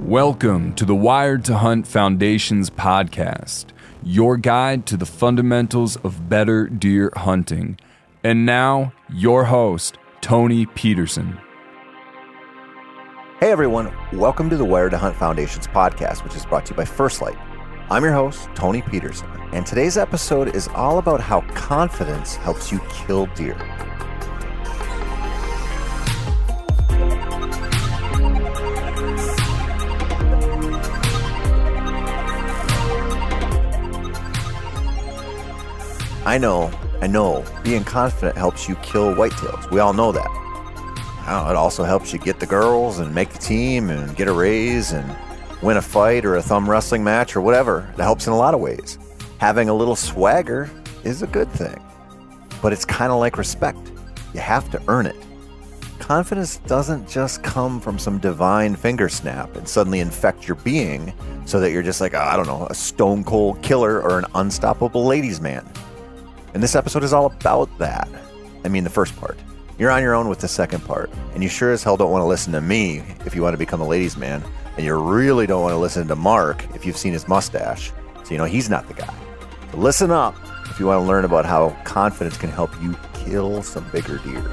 Welcome to the Wired to Hunt Foundation's podcast, your guide to the fundamentals of better deer hunting. And now, your host, Tony Peterson. Hey everyone, welcome to the Wired to Hunt Foundation's podcast, which is brought to you by First Light. I'm your host, Tony Peterson, and today's episode is all about how confidence helps you kill deer. I know, being confident helps you kill whitetails. We all know that. It also helps you get the girls and make the team and get a raise and win a fight or a thumb wrestling match or whatever. It helps in a lot of ways. Having a little swagger is a good thing, but it's kind of like respect. You have to earn it. Confidence doesn't just come from some divine finger snap and suddenly infect your being so that you're just like, a stone cold killer or an unstoppable ladies' man. And this episode is all about that. I mean, the first part. You're on your own with the second part. And you sure as hell don't want to listen to me if you want to become a ladies' man. And you really don't want to listen to Mark if you've seen his mustache. So you know he's not the guy. So listen up if you want to learn about how confidence can help you kill some bigger deer.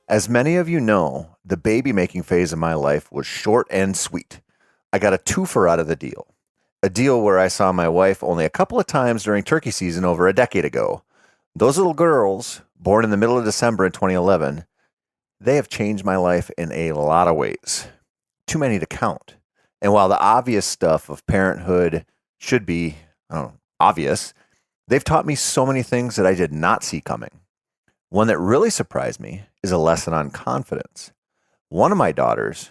As many of you know, the baby making phase of my life was short and sweet. I got a twofer out of the deal. A deal where I saw my wife only a couple of times during turkey season over a decade ago. Those little girls, born in the middle of December in 2011, they have changed my life in a lot of ways. Too many to count. And while the obvious stuff of parenthood should be, obvious, they've taught me so many things that I did not see coming. One that really surprised me is a lesson on confidence. One of my daughters,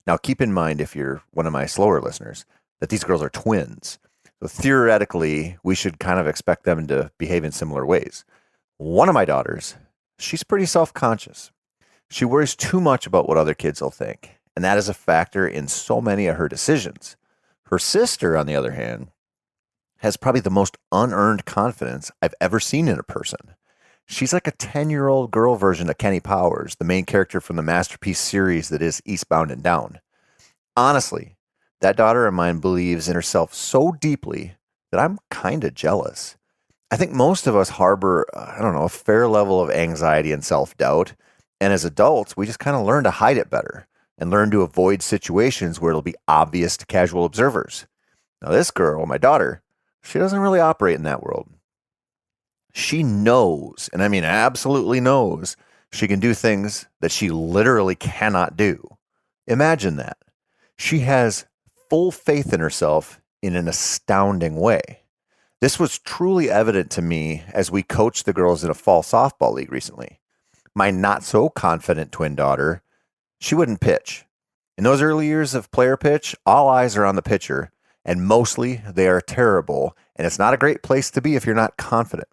now keep in mind if you're one of my slower listeners, that these girls are twins. So theoretically, we should kind of expect them to behave in similar ways. One of my daughters, she's pretty self-conscious. She worries too much about what other kids will think, and that is a factor in so many of her decisions. Her sister, on the other hand, has probably the most unearned confidence I've ever seen in a person. She's like a 10-year-old girl version of Kenny Powers, the main character from the Masterpiece series that is Eastbound and Down. Honestly, that daughter of mine believes in herself so deeply that I'm kind of jealous. I think most of us harbor, a fair level of anxiety and self-doubt. And as adults, we just kind of learn to hide it better and learn to avoid situations where it'll be obvious to casual observers. Now, this girl, my daughter, she doesn't really operate in that world. She knows, and I mean absolutely knows, she can do things that she literally cannot do. Imagine that. She has full faith in herself in an astounding way. This was truly evident to me as we coached the girls in a fall softball league recently. My not-so-confident twin daughter, she wouldn't pitch. In those early years of player pitch, all eyes are on the pitcher, and mostly they are terrible, and it's not a great place to be if you're not confident.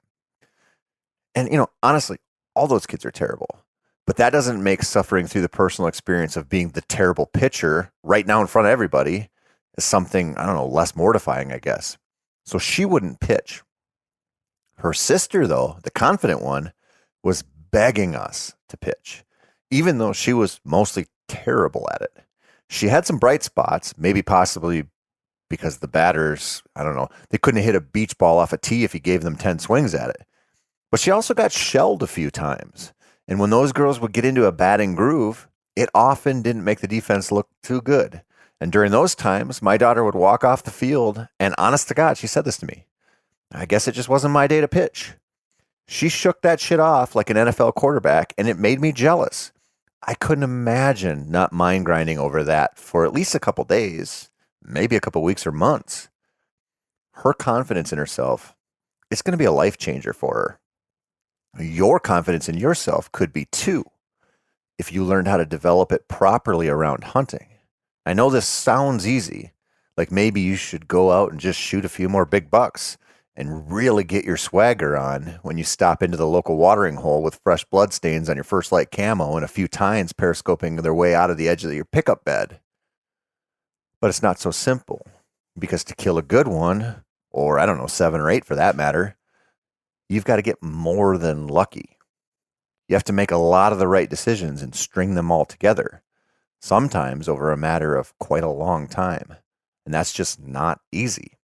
And, honestly, all those kids are terrible. But that doesn't make suffering through the personal experience of being the terrible pitcher right now in front of everybody as something, less mortifying, I guess. So she wouldn't pitch. Her sister, though, the confident one, was begging us to pitch, even though she was mostly terrible at it. She had some bright spots, maybe possibly because the batters, they couldn't hit a beach ball off a tee if you gave them 10 swings at it. But she also got shelled a few times. And when those girls would get into a batting groove, it often didn't make the defense look too good. And during those times, my daughter would walk off the field, and honest to God, she said this to me, I guess it just wasn't my day to pitch. She shook that shit off like an NFL quarterback, and it made me jealous. I couldn't imagine not mind grinding over that for at least a couple days, maybe a couple weeks or months. Her confidence in herself, it's going to be a life changer for her. Your confidence in yourself could be too, if you learned how to develop it properly around hunting. I know this sounds easy, like maybe you should go out and just shoot a few more big bucks and really get your swagger on when you stop into the local watering hole with fresh bloodstains on your First Light camo and a few tines periscoping their way out of the edge of your pickup bed. But it's not so simple, because to kill a good one, or I don't know, 7 or 8 for that matter, you've got to get more than lucky. You have to make a lot of the right decisions and string them all together, sometimes over a matter of quite a long time. And that's just not easy.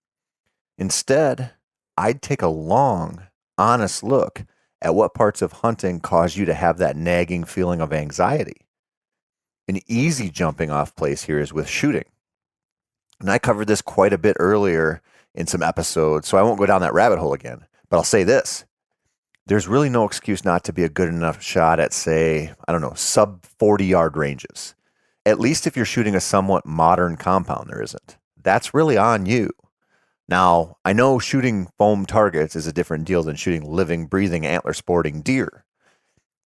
Instead, I'd take a long, honest look at what parts of hunting cause you to have that nagging feeling of anxiety. An easy jumping off place here is with shooting. And I covered this quite a bit earlier in some episodes, so I won't go down that rabbit hole again. But I'll say this. There's really no excuse not to be a good enough shot at, say, I don't know, sub 40-yard ranges. At least if you're shooting a somewhat modern compound, there isn't. That's really on you. Now, I know shooting foam targets is a different deal than shooting living, breathing, antler-sporting deer.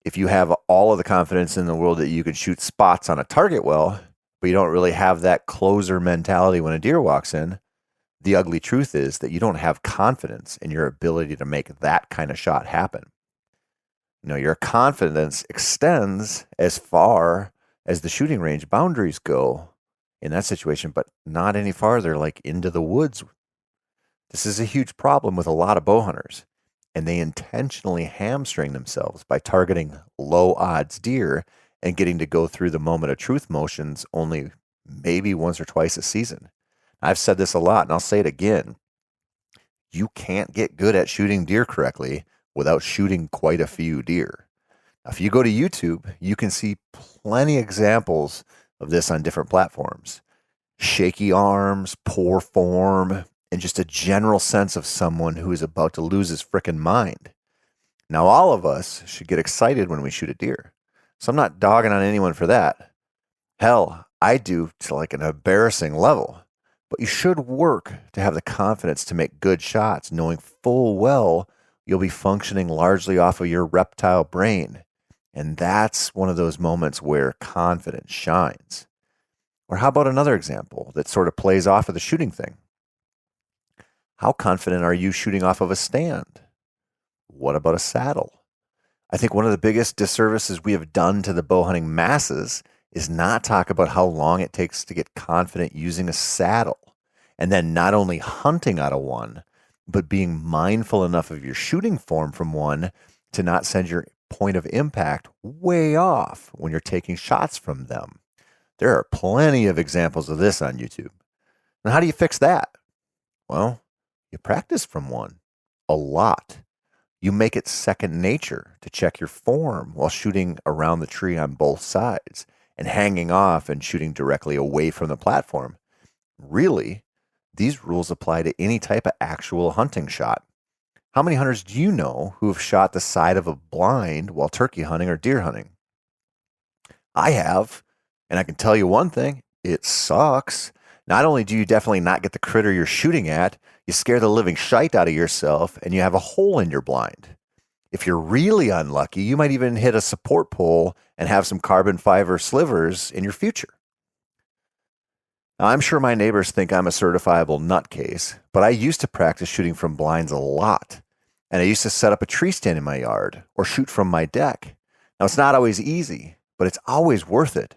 If you have all of the confidence in the world that you can shoot spots on a target well, but you don't really have that closer mentality when a deer walks in, the ugly truth is that you don't have confidence in your ability to make that kind of shot happen. Your confidence extends as far as the shooting range boundaries go in that situation, but not any farther, like into the woods. This is a huge problem with a lot of bow hunters, and they intentionally hamstring themselves by targeting low odds deer and getting to go through the moment of truth motions only maybe once or twice a season. I've said this a lot, and I'll say it again. You can't get good at shooting deer correctly without shooting quite a few deer. Now, if you go to YouTube, you can see plenty of examples of this on different platforms. Shaky arms, poor form, and just a general sense of someone who is about to lose his frickin' mind. Now, all of us should get excited when we shoot a deer. So I'm not dogging on anyone for that. Hell, I do to like an embarrassing level. But you should work to have the confidence to make good shots, knowing full well you'll be functioning largely off of your reptile brain. And that's one of those moments where confidence shines. Or how about another example that sort of plays off of the shooting thing? How confident are you shooting off of a stand? What about a saddle? I think one of the biggest disservices we have done to the bow hunting masses is not talk about how long it takes to get confident using a saddle, and then not only hunting out of one, but being mindful enough of your shooting form from one to not send your point of impact way off when you're taking shots from them. There are plenty of examples of this on YouTube. Now, how do you fix that? Well, you practice from one a lot. You make it second nature to check your form while shooting around the tree on both sides and hanging off and shooting directly away from the platform. Really, these rules apply to any type of actual hunting shot. How many hunters do you know who have shot the side of a blind while turkey hunting or deer hunting? I have, and I can tell you one thing, it sucks. Not only do you definitely not get the critter you're shooting at, you scare the living shite out of yourself and you have a hole in your blind. If you're really unlucky, you might even hit a support pole and have some carbon fiber slivers in your future. Now, I'm sure my neighbors think I'm a certifiable nutcase, but I used to practice shooting from blinds a lot. And I used to set up a tree stand in my yard or shoot from my deck. Now, it's not always easy, but it's always worth it.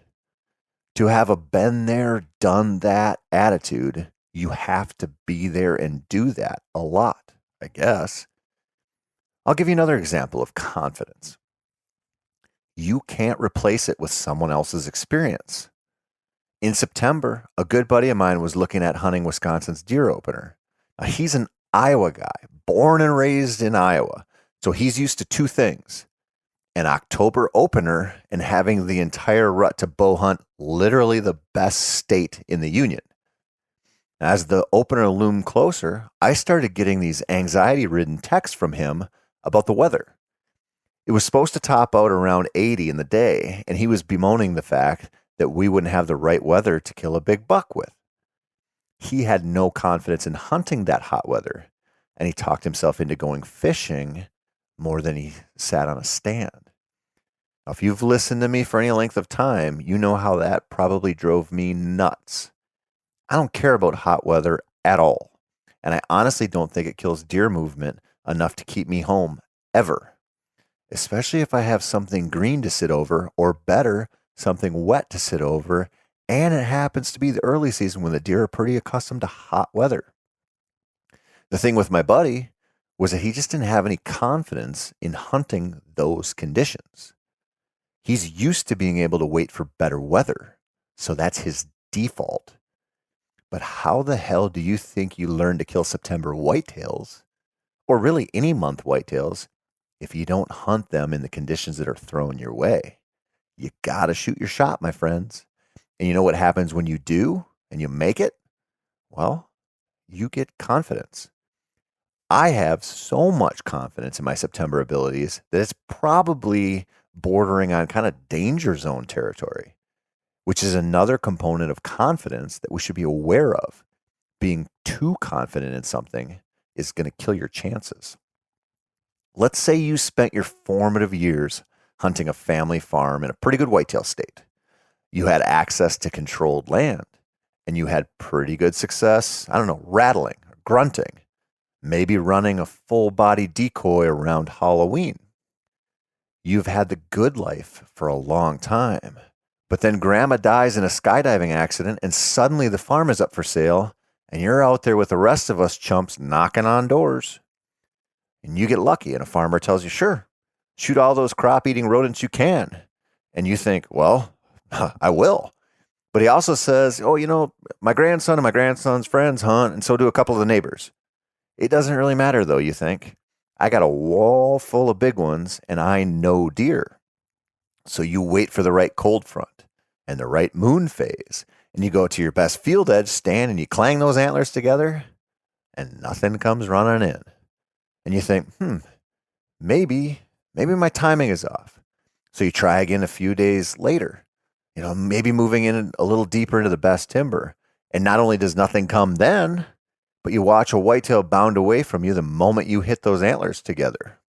To have a been there, done that attitude, you have to be there and do that a lot, I guess. I'll give you another example of confidence. You can't replace it with someone else's experience. In September, a good buddy of mine was looking at hunting Wisconsin's deer opener. Now, he's an Iowa guy, born and raised in Iowa, so he's used to two things: an October opener and having the entire rut to bow hunt literally the best state in the union. As the opener loomed closer, I started getting these anxiety-ridden texts from him about the weather. It was supposed to top out around 80 in the day, and he was bemoaning the fact that we wouldn't have the right weather to kill a big buck with. He had no confidence in hunting that hot weather, and he talked himself into going fishing more than he sat on a stand. Now, if you've listened to me for any length of time, you know how that probably drove me nuts. I don't care about hot weather at all, and I honestly don't think it kills deer movement enough to keep me home ever, especially if I have something green to sit over, or better, something wet to sit over, and it happens to be the early season when the deer are pretty accustomed to hot weather. The thing with my buddy was that he just didn't have any confidence in hunting those conditions. He's used to being able to wait for better weather, so that's his default. But how the hell do you think you learn to kill September whitetails, or really any month whitetails, if you don't hunt them in the conditions that are thrown your way? You gotta shoot your shot, my friends. And you know what happens when you do and you make it? Well, you get confidence. I have so much confidence in my September abilities that it's probably bordering on kind of danger zone territory, which is another component of confidence that we should be aware of. Being too confident in something is going to kill your chances. Let's say you spent your formative years hunting a family farm in a pretty good whitetail state. You had access to controlled land, and you had pretty good success, rattling or grunting, maybe running a full body decoy around Halloween. You've had the good life for a long time, but then grandma dies in a skydiving accident and suddenly the farm is up for sale and you're out there with the rest of us chumps knocking on doors. And you get lucky and a farmer tells you, sure, shoot all those crop eating rodents you can. And you think, well, I will. But he also says, my grandson and my grandson's friends hunt and so do a couple of the neighbors. It doesn't really matter, though, you think. I got a wall full of big ones, and I know deer. So you wait for the right cold front and the right moon phase, and you go to your best field edge stand, and you clang those antlers together, and nothing comes running in. And you think, maybe my timing is off. So you try again a few days later, maybe moving in a little deeper into the best timber. And not only does nothing come then, but you watch a whitetail bound away from you the moment you hit those antlers together.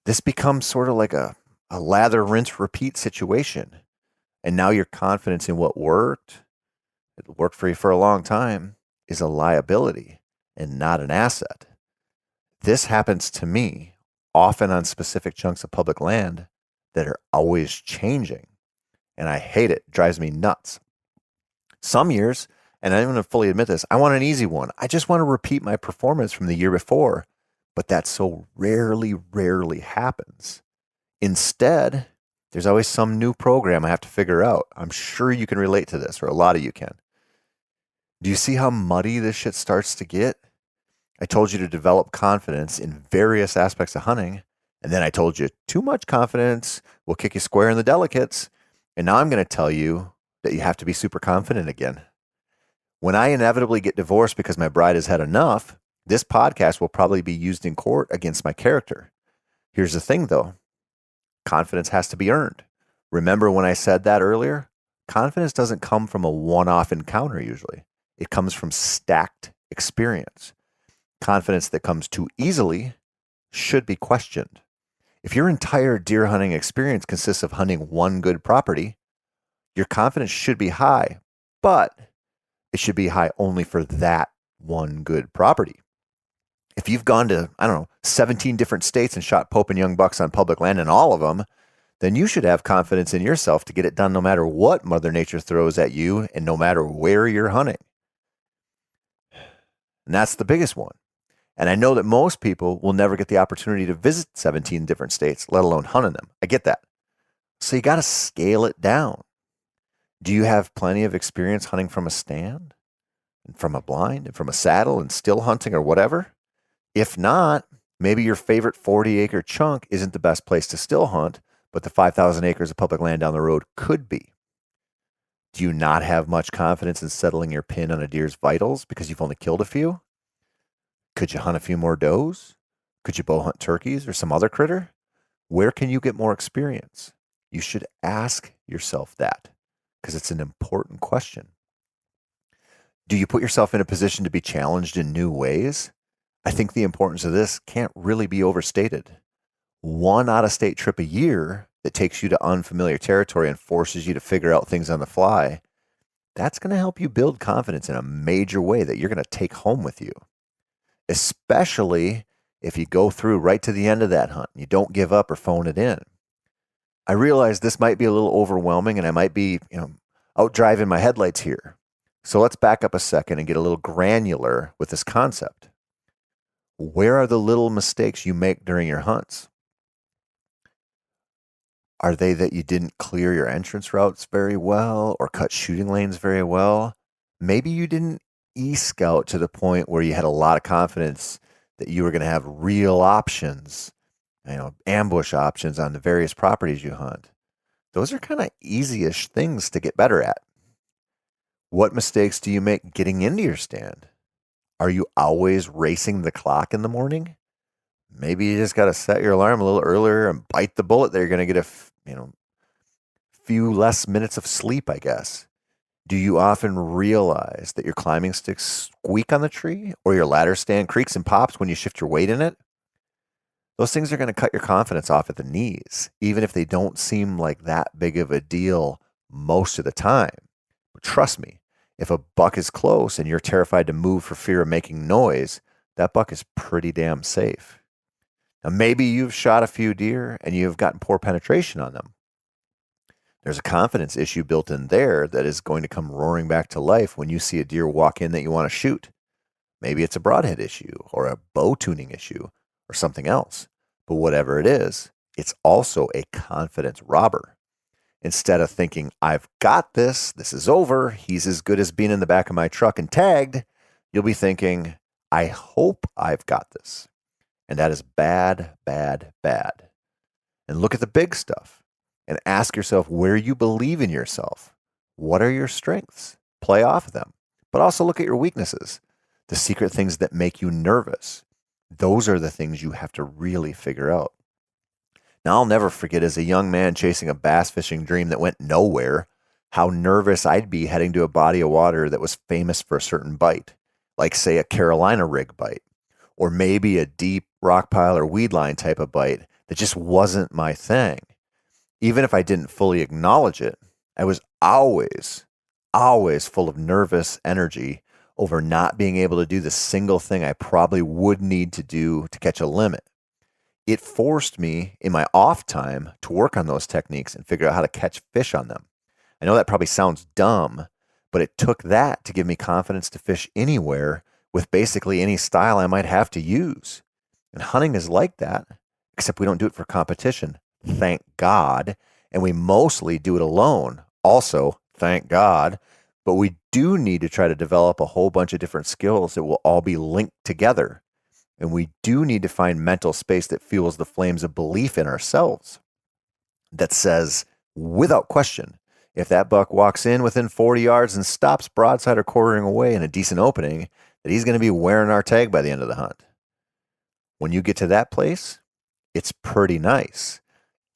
This becomes sort of like a lather, rinse, repeat situation. And now your confidence in what worked, it worked for you for a long time, is a liability and not an asset. This happens to me often on specific chunks of public land that are always changing. And I hate it. It drives me nuts. Some years, and I'm going to fully admit this, I want an easy one. I just want to repeat my performance from the year before, but that so rarely happens. Instead, there's always some new program I have to figure out. I'm sure you can relate to this, or a lot of you can. Do you see how muddy this shit starts to get? I told you to develop confidence in various aspects of hunting, and then I told you too much confidence will kick you square in the delicates, and now I'm going to tell you that you have to be super confident again. When I inevitably get divorced because my bride has had enough, this podcast will probably be used in court against my character. Here's the thing, though. Confidence has to be earned. Remember when I said that earlier? Confidence doesn't come from a one-off encounter usually. It comes from stacked experience. Confidence that comes too easily should be questioned. If your entire deer hunting experience consists of hunting one good property, your confidence should be high, but it should be high only for that one good property. If you've gone to, 17 different states and shot Pope and young bucks on public land in all of them, then you should have confidence in yourself to get it done no matter what Mother Nature throws at you and no matter where you're hunting. And that's the biggest one. And I know that most people will never get the opportunity to visit 17 different states, let alone hunt in them. I get that. So you got to scale it down. Do you have plenty of experience hunting from a stand and from a blind and from a saddle and still hunting or whatever? If not, maybe your favorite 40-acre chunk isn't the best place to still hunt, but the 5,000 acres of public land down the road could be. Do you not have much confidence in settling your pin on a deer's vitals because you've only killed a few? Could you hunt a few more does? Could you bow hunt turkeys or some other critter? Where can you get more experience? You should ask yourself that because it's an important question. Do you put yourself in a position to be challenged in new ways? I think the importance of this can't really be overstated. One out-of-state trip a year that takes you to unfamiliar territory and forces you to figure out things on the fly, that's going to help you build confidence in a major way that you're going to take home with you. Especially if you go through right to the end of that hunt and you don't give up or phone it in. I realize this might be a little overwhelming and I might be, out driving my headlights here. So let's back up a second and get a little granular with this concept. Where are the little mistakes you make during your hunts? Are they that you didn't clear your entrance routes very well or cut shooting lanes very well? Maybe you didn't e-scout to the point where you had a lot of confidence that you were going to have real options, ambush options on the various properties you hunt. Those are kind of easy-ish things to get better at. What mistakes do you make getting into your stand? Are you always racing the clock in the morning? Maybe you just got to set your alarm a little earlier and bite the bullet that you're going to get a few less minutes of sleep, I guess. Do you often realize that your climbing sticks squeak on the tree or your ladder stand creaks and pops when you shift your weight in it? Those things are going to cut your confidence off at the knees, even if they don't seem like that big of a deal most of the time. But trust me, if a buck is close and you're terrified to move for fear of making noise, that buck is pretty damn safe. Now, maybe you've shot a few deer and you've gotten poor penetration on them. There's a confidence issue built in there that is going to come roaring back to life when you see a deer walk in that you want to shoot. Maybe it's a broadhead issue or a bow tuning issue or something else. But whatever it is, it's also a confidence robber. Instead of thinking, I've got this, this is over, he's as good as being in the back of my truck and tagged, you'll be thinking, I hope I've got this. And that is bad, bad, bad. And look at the big stuff and ask yourself where you believe in yourself. What are your strengths? Play off of them. But also look at your weaknesses, the secret things that make you nervous. Those are the things you have to really figure out. Now, I'll never forget as a young man chasing a bass fishing dream that went nowhere, how nervous I'd be heading to a body of water that was famous for a certain bite, like say a Carolina rig bite, or maybe a deep rock pile or weed line type of bite that just wasn't my thing. Even if I didn't fully acknowledge it, I was always full of nervous energy over not being able to do the single thing I probably would need to do to catch a limit. It forced me in my off time to work on those techniques and figure out how to catch fish on them. I know that probably sounds dumb, but it took that to give me confidence to fish anywhere with basically any style I might have to use. And hunting is like that, except we don't do it for competition, thank God, and we mostly do it alone, also, thank God, but we do need to try to develop a whole bunch of different skills that will all be linked together. And we do need to find mental space that fuels the flames of belief in ourselves that says, without question, if that buck walks in within 40 yards and stops broadside or quartering away in a decent opening, that he's going to be wearing our tag by the end of the hunt. When you get to that place, it's pretty nice,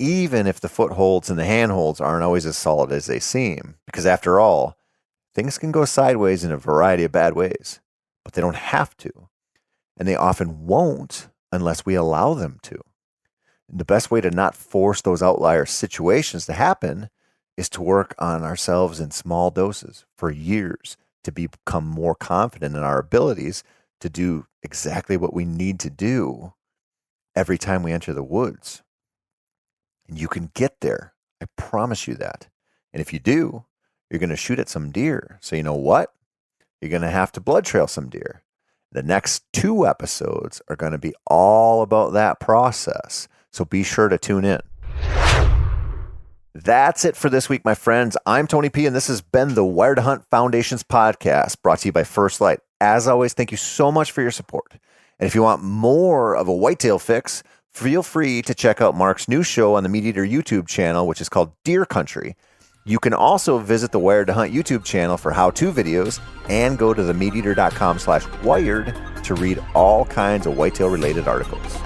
even if the footholds and the handholds aren't always as solid as they seem, because after all, things can go sideways in a variety of bad ways, but they don't have to. And they often won't unless we allow them to. And the best way to not force those outlier situations to happen is to work on ourselves in small doses for years to become more confident in our abilities to do exactly what we need to do every time we enter the woods. And you can get there. I promise you that. And if you do, you're going to shoot at some deer. So you know what? You're going to have to blood trail some deer. The next 2 episodes are going to be all about that process, so be sure to tune in. That's it for this week, my friends. I'm Tony P, and this has been the Wired to Hunt Foundations podcast, brought to you by First Light. As always, thank you so much for your support. And if you want more of a whitetail fix, feel free to check out Mark's new show on the Meat Eater YouTube channel, which is called Deer Country. You can also visit the Wired to Hunt YouTube channel for how-to videos and go to themeateater.com/wired to read all kinds of whitetail-related articles.